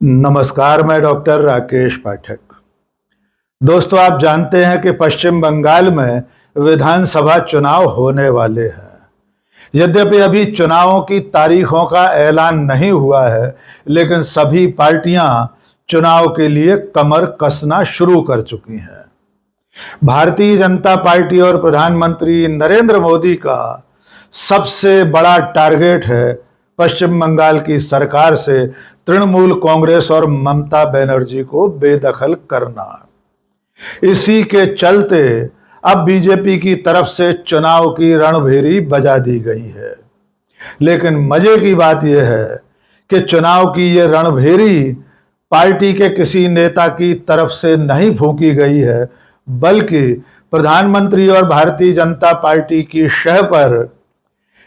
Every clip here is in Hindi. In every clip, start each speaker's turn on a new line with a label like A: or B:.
A: नमस्कार, मैं डॉक्टर राकेश पाठक। दोस्तों, आप जानते हैं कि पश्चिम बंगाल में विधानसभा चुनाव होने वाले हैं। यद्यपि अभी चुनावों की तारीखों का ऐलान नहीं हुआ है, लेकिन सभी पार्टियां चुनाव के लिए कमर कसना शुरू कर चुकी हैं। भारतीय जनता पार्टी और प्रधानमंत्री नरेंद्र मोदी का सबसे बड़ा टारगेट है पश्चिम बंगाल की सरकार से तृणमूल कांग्रेस और ममता बनर्जी को बेदखल करना। इसी के चलते अब बीजेपी की तरफ से चुनाव की रणभेरी बजा दी गई है। लेकिन मजे की बात यह है कि चुनाव की यह रणभेरी पार्टी के किसी नेता की तरफ से नहीं फूंकी गई है, बल्कि प्रधानमंत्री और भारतीय जनता पार्टी की शह पर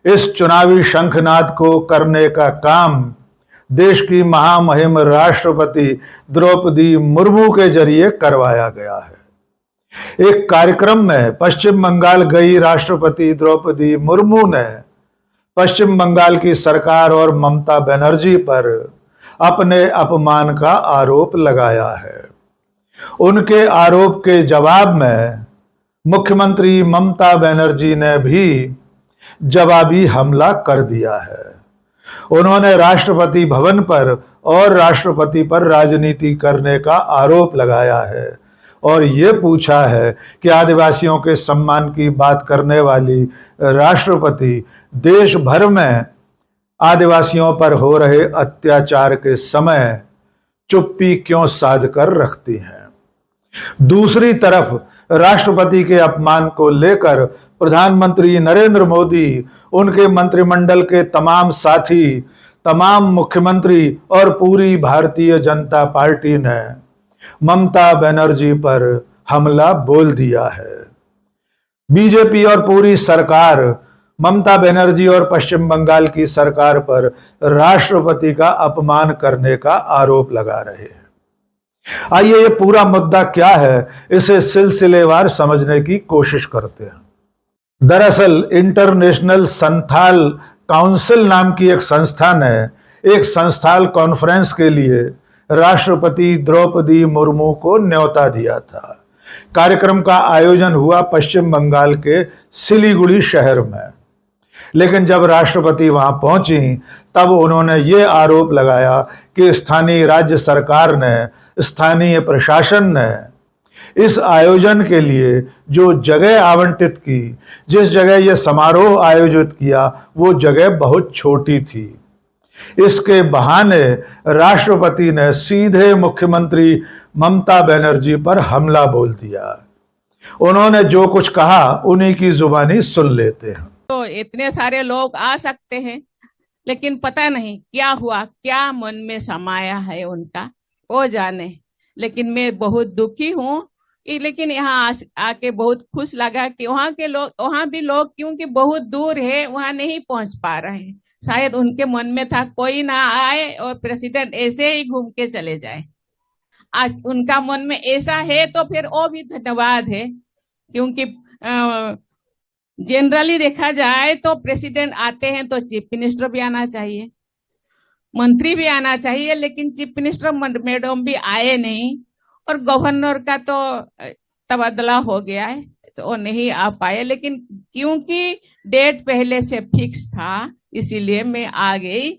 A: इस चुनावी शंखनाद को करने का काम देश की महामहिम राष्ट्रपति द्रौपदी मुर्मू के जरिए करवाया गया है। एक कार्यक्रम में पश्चिम बंगाल गई राष्ट्रपति द्रौपदी मुर्मू ने पश्चिम बंगाल की सरकार और ममता बनर्जी पर अपने अपमान का आरोप लगाया है। उनके आरोप के जवाब में मुख्यमंत्री ममता बनर्जी ने भी जवाबी हमला कर दिया है। उन्होंने राष्ट्रपति भवन पर और राष्ट्रपति पर राजनीति करने का आरोप लगाया है और ये पूछा है कि आदिवासियों के सम्मान की बात करने वाली राष्ट्रपति देश भर में आदिवासियों पर हो रहे अत्याचार के समय चुप्पी क्यों साध कर रखती हैं। दूसरी तरफ राष्ट्रपति के अपमान को लेकर प्रधानमंत्री नरेंद्र मोदी, उनके मंत्रिमंडल के तमाम साथी, तमाम मुख्यमंत्री और पूरी भारतीय जनता पार्टी ने ममता बनर्जी पर हमला बोल दिया है। बीजेपी और पूरी सरकार ममता बनर्जी और पश्चिम बंगाल की सरकार पर राष्ट्रपति का अपमान करने का आरोप लगा रहे हैं। आइए ये पूरा मुद्दा क्या है, इसे सिलसिलेवार समझने की कोशिश करते हैं। दरअसल इंटरनेशनल संथाल काउंसिल नाम की एक संस्था ने एक संस्थाल कॉन्फ्रेंस के लिए राष्ट्रपति द्रौपदी मुर्मू को न्योता दिया था। कार्यक्रम का आयोजन हुआ पश्चिम बंगाल के सिलीगुड़ी शहर में। लेकिन जब राष्ट्रपति वहां पहुंची तब उन्होंने ये आरोप लगाया कि स्थानीय राज्य सरकार ने, स्थानीय प्रशासन ने इस आयोजन के लिए जो जगह आवंटित की, जिस जगह यह समारोह आयोजित किया, वो जगह बहुत छोटी थी। इसके बहाने राष्ट्रपति ने सीधे मुख्यमंत्री ममता बनर्जी पर हमला बोल दिया। उन्होंने जो कुछ कहा उन्हीं की जुबानी सुन लेते हैं।
B: तो इतने सारे लोग आ सकते हैं, लेकिन पता नहीं क्या हुआ, क्या मन में समाया है उनका, वो जाने। लेकिन मैं बहुत दुखी हूँ। लेकिन यहाँ आके बहुत खुश लगा कि वहाँ के लोग, वहाँ भी लोग क्योंकि बहुत दूर है, वहाँ नहीं पहुंच पा रहे हैं। शायद उनके मन में था कोई ना आए और प्रेसिडेंट ऐसे ही घूम के चले जाए। आज उनका मन में ऐसा है तो फिर वो भी धन्यवाद है, क्योंकि जनरली देखा जाए तो प्रेसिडेंट आते हैं तो चीफ मिनिस्टर भी आना चाहिए, मंत्री भी आना चाहिए, लेकिन चीफ मिनिस्टर मैडम भी आए नहीं और गवर्नर का तो तबादला हो गया है तो वो नहीं आ पाए। लेकिन क्योंकि डेट पहले से फिक्स था इसीलिए मैं आ गई।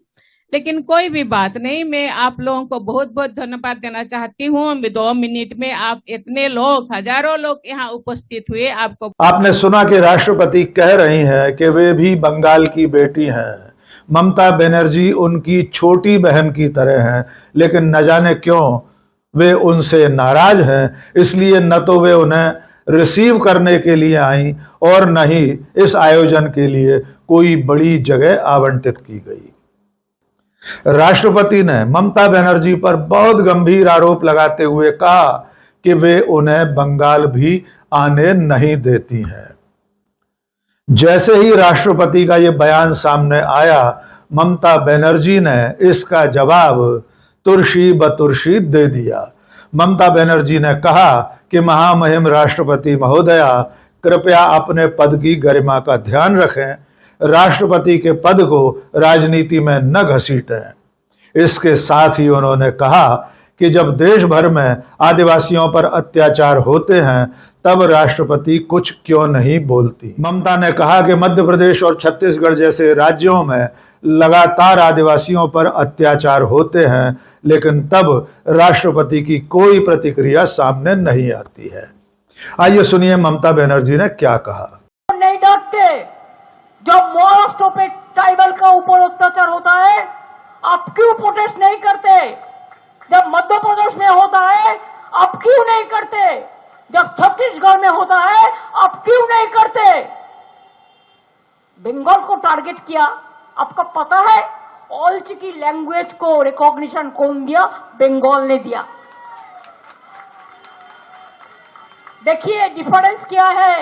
B: लेकिन कोई भी बात नहीं, मैं आप लोगों को बहुत बहुत धन्यवाद देना चाहती हूँ। 2 मिनट में आप इतने लोग, हजारों लोग यहाँ उपस्थित हुए।
A: आपने सुना कि राष्ट्रपति कह रही हैं कि वे भी बंगाल की बेटी हैं, ममता बनर्जी उनकी छोटी बहन की तरह हैं, लेकिन न जाने क्यों वे उनसे नाराज हैं। इसलिए न तो वे उन्हें रिसीव करने के लिए आई और न ही इस आयोजन के लिए कोई बड़ी जगह आवंटित की गई। राष्ट्रपति ने ममता बनर्जी पर बहुत गंभीर आरोप लगाते हुए कहा कि वे उन्हें बंगाल भी आने नहीं देती हैं। जैसे ही राष्ट्रपति का यह बयान सामने आया, ममता बनर्जी ने इसका जवाब तुर्शी बतुर्शी दे दिया। ममता बनर्जी ने कहा कि महामहिम राष्ट्रपति महोदया, कृपया अपने पद की गरिमा का ध्यान रखें, राष्ट्रपति के पद को राजनीति में न घसीटें। इसके साथ ही उन्होंने कहा कि जब देश भर में आदिवासियों पर अत्याचार होते हैं तब राष्ट्रपति कुछ क्यों नहीं बोलती। ममता ने कहा कि मध्य प्रदेश और छत्तीसगढ़ जैसे राज्यों में लगातार आदिवासियों पर अत्याचार होते हैं, लेकिन तब राष्ट्रपति की कोई प्रतिक्रिया सामने नहीं आती है। आइए सुनिए ममता बनर्जी ने क्या कहा।
C: नहीं डरते जब महाराष्ट्र पे ट्राइबल का ऊपर अत्याचार होता है, आप क्यों प्रोटेस्ट नहीं करते? जब मध्य प्रदेश में होता है आप क्यों नहीं करते? जब छत्तीसगढ़ में होता है आप क्यों नहीं करते? बंगाल को टारगेट किया, आपको पता है ऑल्च की लैंग्वेज को रिकॉग्निशन कौन दिया? बंगाल ने दिया। देखिए डिफरेंस क्या है।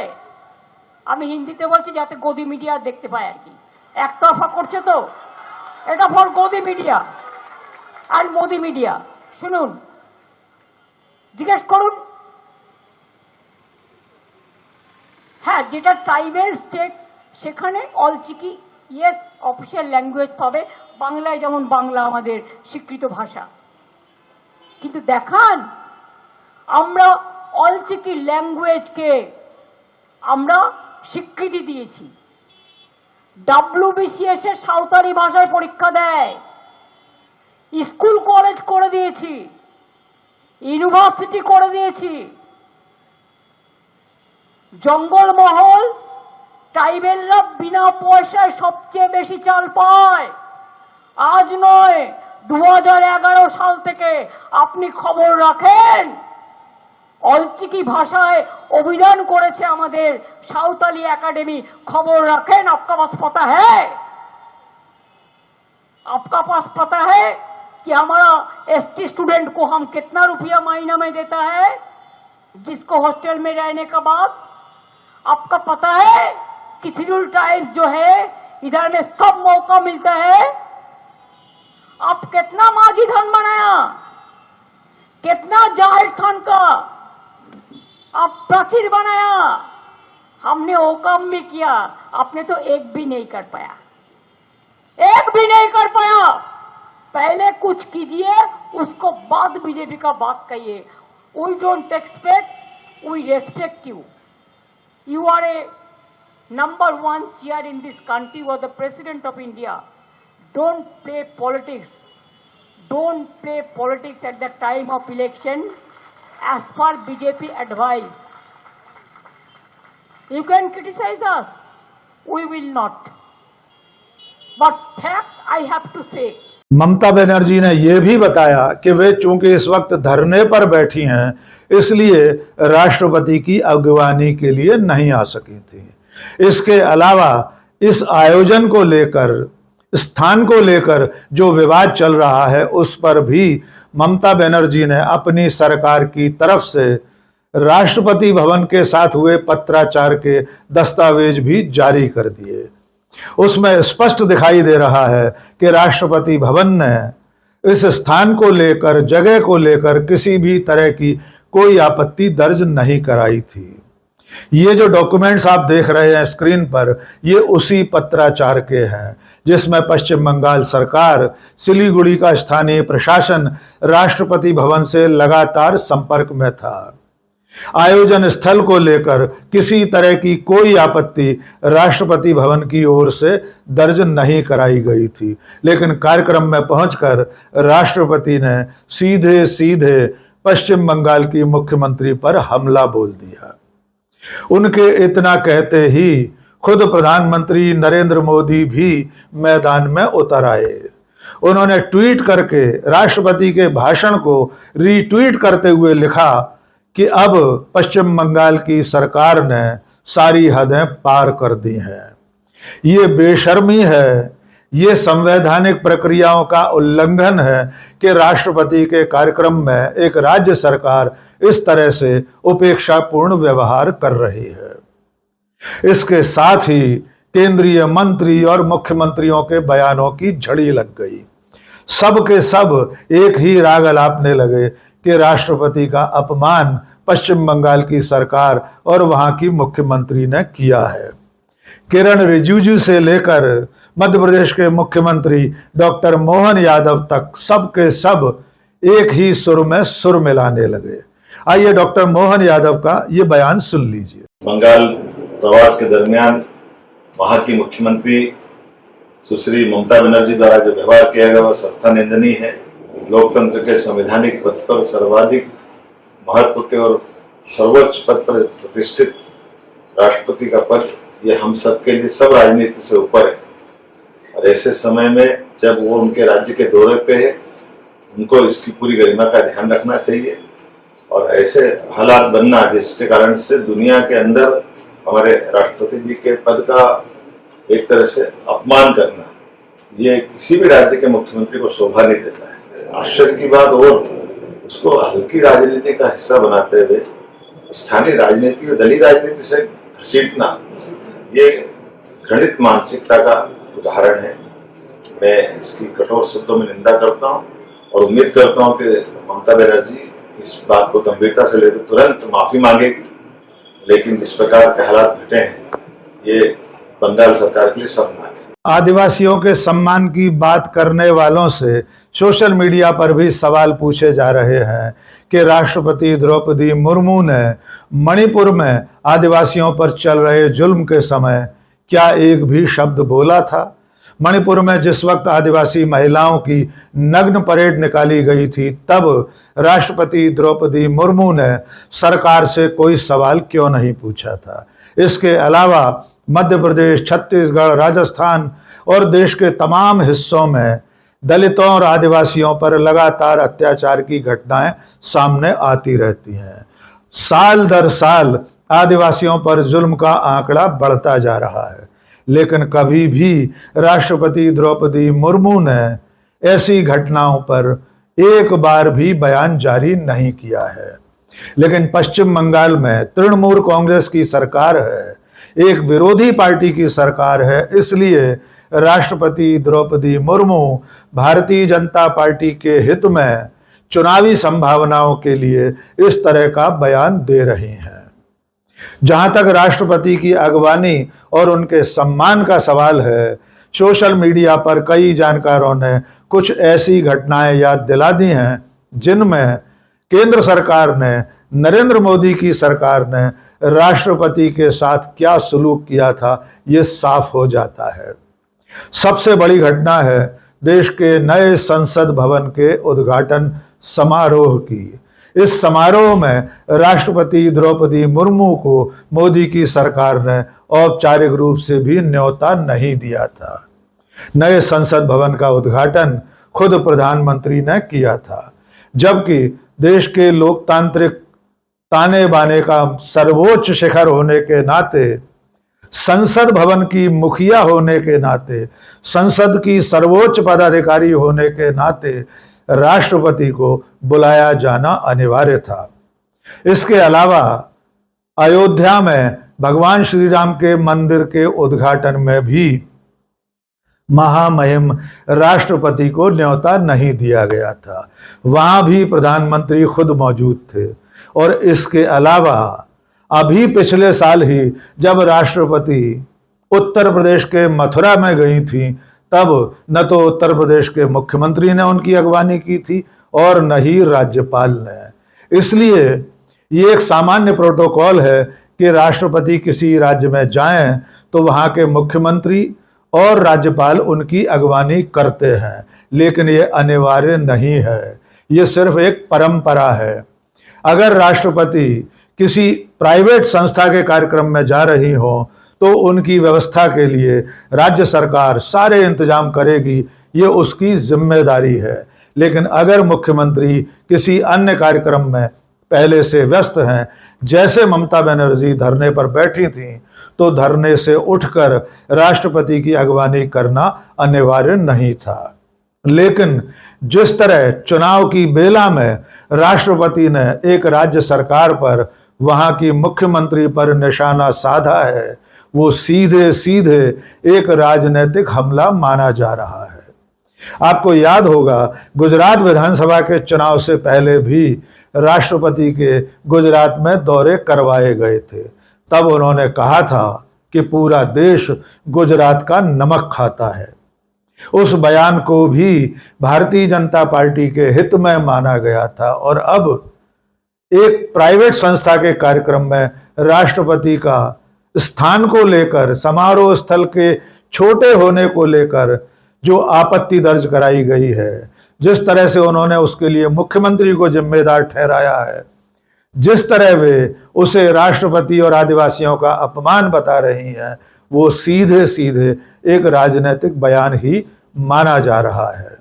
C: আমি হিন্দিতে বলছি যাতে গদি মিডিয়া দেখতে পায় আর কি। একতরফা করছে তো, এটা ফর গদি মিডিয়া আর মোদি মিডিয়া। শুনুন, জিজ্ঞেস করুন। হ্যাঁ, যেটা ট্রাইবেল স্টেট সেখানে অলচিকি ইয়েস অফিসিয়াল ল্যাঙ্গুয়েজ পাবে, বাংলায় যেমন বাংলা আমাদের স্বীকৃত ভাষা। কিন্তু দেখান আমরা অলচিকি ল্যাঙ্গুয়েজকে আমরা স্বীকৃতি দিয়েছি। WBCS এর সাঁওতালি ভাষায় পরীক্ষা দেয়, স্কুল কলেজ করে দিয়েছি, ইউনিভার্সিটি করে দিয়েছি। জঙ্গলমহল ট্রাইবেলরা বিনা পয়সায় সবচেয়ে বেশি চাল পায়। আজ নয়, 2011 সাল থেকে আপনি খবর রাখেন অলচিকি ভাষায় অভিযান করেছে আমাদের সাঁওতালি एकेडमी। खबर रखें, आपका पास पता है? आपका पास पता है कि हमारा ST स्टूडेंट को हम कितना रुपया महीना में देता है जिसको हॉस्टल में रहने का बाद? आपका पता है कि शेड्यूल ट्राइब्स जो है इधर में सब मौका मिलता है। आप कितना माझी धन बनाया, कितना जाहिर खान का आप प्राचीर बनाया, हमने वो काम भी किया, आपने तो एक भी नहीं कर पाया, एक भी नहीं कर पाया। पहले कुछ कीजिए, उसको बाद बीजेपी का बात कहिए। We don't expect, we respect you. You are a number 1 chair in this country, you are the president of India. Don't play politics. Don't play politics at the time of election. As per BJP advice, you can criticize us, we will not, but fact I have to say।
A: Mamata Banerjee ने यह भी बताया कि वे चूंकि इस वक्त धरने पर बैठी हैं इसलिए राष्ट्रपति की अगवानी के लिए नहीं आ सकी थी। इसके अलावा इस आयोजन को लेकर, स्थान को लेकर जो विवाद चल रहा है उस पर भी ममता बनर्जी ने अपनी सरकार की तरफ से राष्ट्रपति भवन के साथ हुए पत्राचार के दस्तावेज भी जारी कर दिए। उसमें स्पष्ट दिखाई दे रहा है कि राष्ट्रपति भवन ने इस स्थान को लेकर, जगह को लेकर किसी भी तरह की कोई आपत्ति दर्ज नहीं कराई थी। ये जो डॉक्यूमेंट्स आप देख रहे हैं स्क्रीन पर, ये उसी पत्राचार के हैं जिसमें पश्चिम बंगाल सरकार, सिलीगुड़ी का स्थानीय प्रशासन राष्ट्रपति भवन से लगातार संपर्क में था। आयोजन स्थल को लेकर किसी तरह की कोई आपत्ति राष्ट्रपति भवन की ओर से दर्ज नहीं कराई गई थी, लेकिन कार्यक्रम में पहुंचकर राष्ट्रपति ने सीधे सीधे पश्चिम बंगाल की मुख्यमंत्री पर हमला बोल दिया। उनके इतना कहते ही खुद प्रधानमंत्री नरेंद्र मोदी भी मैदान में उतर आए। उन्होंने ट्वीट करके राष्ट्रपति के भाषण को रीट्वीट करते हुए लिखा कि अब पश्चिम बंगाल की सरकार ने सारी हदें पार कर दी हैं। ये बेशर्मी है, ये संवैधानिक प्रक्रियाओं का उल्लंघन है कि राष्ट्रपति के कार्यक्रम में एक राज्य सरकार इस तरह से उपेक्षापूर्ण व्यवहार कर रही है। इसके साथ ही केंद्रीय मंत्री और मुख्यमंत्रियों के बयानों की झड़ी लग गई। सब के सब एक ही राग अलापने लगे कि राष्ट्रपति का अपमान पश्चिम बंगाल की सरकार और वहां की मुख्यमंत्री ने किया है। किरण रिजिजू से लेकर मध्य प्रदेश के मुख्यमंत्री डॉक्टर मोहन यादव तक सब के सब एक ही सुर में सुर मिलाने लगे। आइए डॉक्टर मोहन यादव का ये बयान सुन लीजिए।
D: बंगाल प्रवास के दरमियान वहां की मुख्यमंत्री सुश्री ममता बनर्जी द्वारा जो व्यवहार किया गया वह सर्वथा निंदनीय है। लोकतंत्र के संवैधानिक पद पर सर्वाधिक महत्व के और सर्वोच्च पद पर प्रतिष्ठित राष्ट्रपति का पद ये हम सबके लिए सब राजनीति से ऊपर है और ऐसे समय में जब वो उनके राज्य के दौरे पे है उनको इसकी पूरी गरिमा का ध्यान रखना चाहिए और ऐसे हालात बनना जिसके कारण से दुनिया के अंदर हमारे राष्ट्रपति जी के पद का एक तरह से अपमान करना ये किसी भी राज्य के मुख्यमंत्री को शोभा नहीं देता है। आश्चर्य की बात और उसको हल्की राजनीति का हिस्सा बनाते हुए स्थानीय राजनीति और दलीय राजनीति से घसीटना ये घृणित मानसिकता का उदाहरण है। मैं इसकी कठोर शब्दों में निंदा करता हूँ और उम्मीद करता हूँ कि ममता बनर्जी इस बात को गंभीरता से लेकर तुरंत माफी मांगेगी, लेकिन जिस प्रकार के हालात घटे हैं ये बंगाल सरकार के लिए शर्मनाक है।
A: आदिवासियों के सम्मान की बात करने वालों से सोशल मीडिया पर भी सवाल पूछे जा रहे हैं कि राष्ट्रपति द्रौपदी मुर्मू ने मणिपुर में आदिवासियों पर चल रहे जुल्म के समय क्या एक भी शब्द बोला था। मणिपुर में जिस वक्त आदिवासी महिलाओं की नग्न परेड निकाली गई थी तब राष्ट्रपति द्रौपदी मुर्मू ने सरकार से कोई सवाल क्यों नहीं पूछा था। इसके अलावा मध्य प्रदेश, छत्तीसगढ़, राजस्थान और देश के तमाम हिस्सों में दलितों और आदिवासियों पर लगातार अत्याचार की घटनाएं सामने आती रहती हैं। साल दर साल आदिवासियों पर जुल्म का आंकड़ा बढ़ता जा रहा है, लेकिन कभी भी राष्ट्रपति द्रौपदी मुर्मू ने ऐसी घटनाओं पर एक बार भी बयान जारी नहीं किया है। लेकिन पश्चिम बंगाल में तृणमूल कांग्रेस की सरकार है, एक विरोधी पार्टी की सरकार है, इसलिए राष्ट्रपति द्रौपदी मुर्मू भारतीय जनता पार्टी के हित में चुनावी संभावनाओं के लिए इस तरह का बयान दे रही हैं। जहां तक राष्ट्रपति की अगवानी और उनके सम्मान का सवाल है, सोशल मीडिया पर कई जानकारों ने कुछ ऐसी घटनाएं याद दिला दी हैं जिनमें केंद्र सरकार ने, नरेंद्र मोदी की सरकार ने राष्ट्रपति के साथ क्या सलूक किया था ये साफ हो जाता है। सबसे बड़ी घटना है देश के नए संसद भवन के उद्घाटन समारोह की। इस समारोह में राष्ट्रपति द्रौपदी मुर्मू को मोदी की सरकार ने औपचारिक रूप से भी न्योता नहीं दिया था। नए संसद भवन का उद्घाटन खुद प्रधानमंत्री ने किया था, जबकि देश के लोकतांत्रिक ताने बाने का सर्वोच्च शिखर होने के नाते, संसद भवन की मुखिया होने के नाते, संसद की सर्वोच्च पदाधिकारी होने के नाते राष्ट्रपति को बुलाया जाना अनिवार्य था। इसके अलावा अयोध्या में भगवान श्री राम के मंदिर के उद्घाटन में भी महामहिम राष्ट्रपति को न्योता नहीं दिया गया था, वहां भी प्रधानमंत्री खुद मौजूद थे। और इसके अलावा अभी पिछले साल ही जब राष्ट्रपति उत्तर प्रदेश के मथुरा में गई थी तब न तो उत्तर प्रदेश के मुख्यमंत्री ने उनकी अगवानी की थी और न ही राज्यपाल ने। इसलिए ये एक सामान्य प्रोटोकॉल है कि राष्ट्रपति किसी राज्य में जाएं तो वहां के मुख्यमंत्री और राज्यपाल उनकी अगवानी करते हैं, लेकिन ये अनिवार्य नहीं है, ये सिर्फ एक परंपरा है। अगर राष्ट्रपति किसी प्राइवेट संस्था के कार्यक्रम में जा रही हो तो उनकी व्यवस्था के लिए राज्य सरकार सारे इंतजाम करेगी, ये उसकी जिम्मेदारी है। लेकिन अगर मुख्यमंत्री किसी अन्य कार्यक्रम में पहले से व्यस्त हैं, जैसे ममता बनर्जी धरने पर बैठी थीं, तो धरने से उठकर राष्ट्रपति की अगवानी करना अनिवार्य नहीं था। लेकिन जिस तरह चुनाव की बेला में राष्ट्रपति ने एक राज्य सरकार पर, वहां की मुख्यमंत्री पर निशाना साधा है, वो सीधे सीधे एक राजनीतिक हमला माना जा रहा है। आपको याद होगा गुजरात विधानसभा के चुनाव से पहले भी राष्ट्रपति के गुजरात में दौरे करवाए गए थे। तब उन्होंने कहा था कि पूरा देश गुजरात का नमक खाता है। उस बयान को भी भारतीय जनता पार्टी के हित में माना गया था और अब एक प्राइवेट संस्था के कार्यक्रम में राष्ट्रपति का स्थान को लेकर, समारोह स्थल के छोटे होने को लेकर जो आपत्ति दर्ज कराई गई है, जिस तरह से उन्होंने उसके लिए मुख्यमंत्री को जिम्मेदार ठहराया है, जिस तरह वे उसे राष्ट्रपति और आदिवासियों का अपमान बता रही हैं, वो सीधे सीधे एक राजनीतिक बयान ही माना जा रहा है।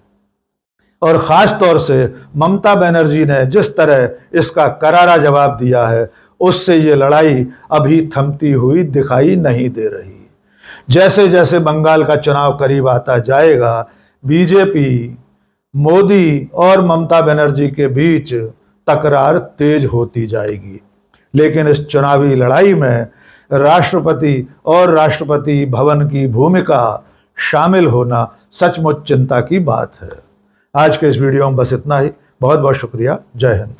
A: और खास तौर से ममता बनर्जी ने जिस तरह इसका करारा जवाब दिया है, उससे ये लड़ाई अभी थमती हुई दिखाई नहीं दे रही। जैसे जैसे बंगाल का चुनाव करीब आता जाएगा, बीजेपी, मोदी और ममता बनर्जी के बीच तकरार तेज होती जाएगी। लेकिन इस चुनावी लड़ाई में राष्ट्रपति और राष्ट्रपति भवन की भूमिका शामिल होना सचमुच चिंता की बात है। आज के इस वीडियो में बस इतना ही। बहुत बहुत शुक्रिया। जय हिंद।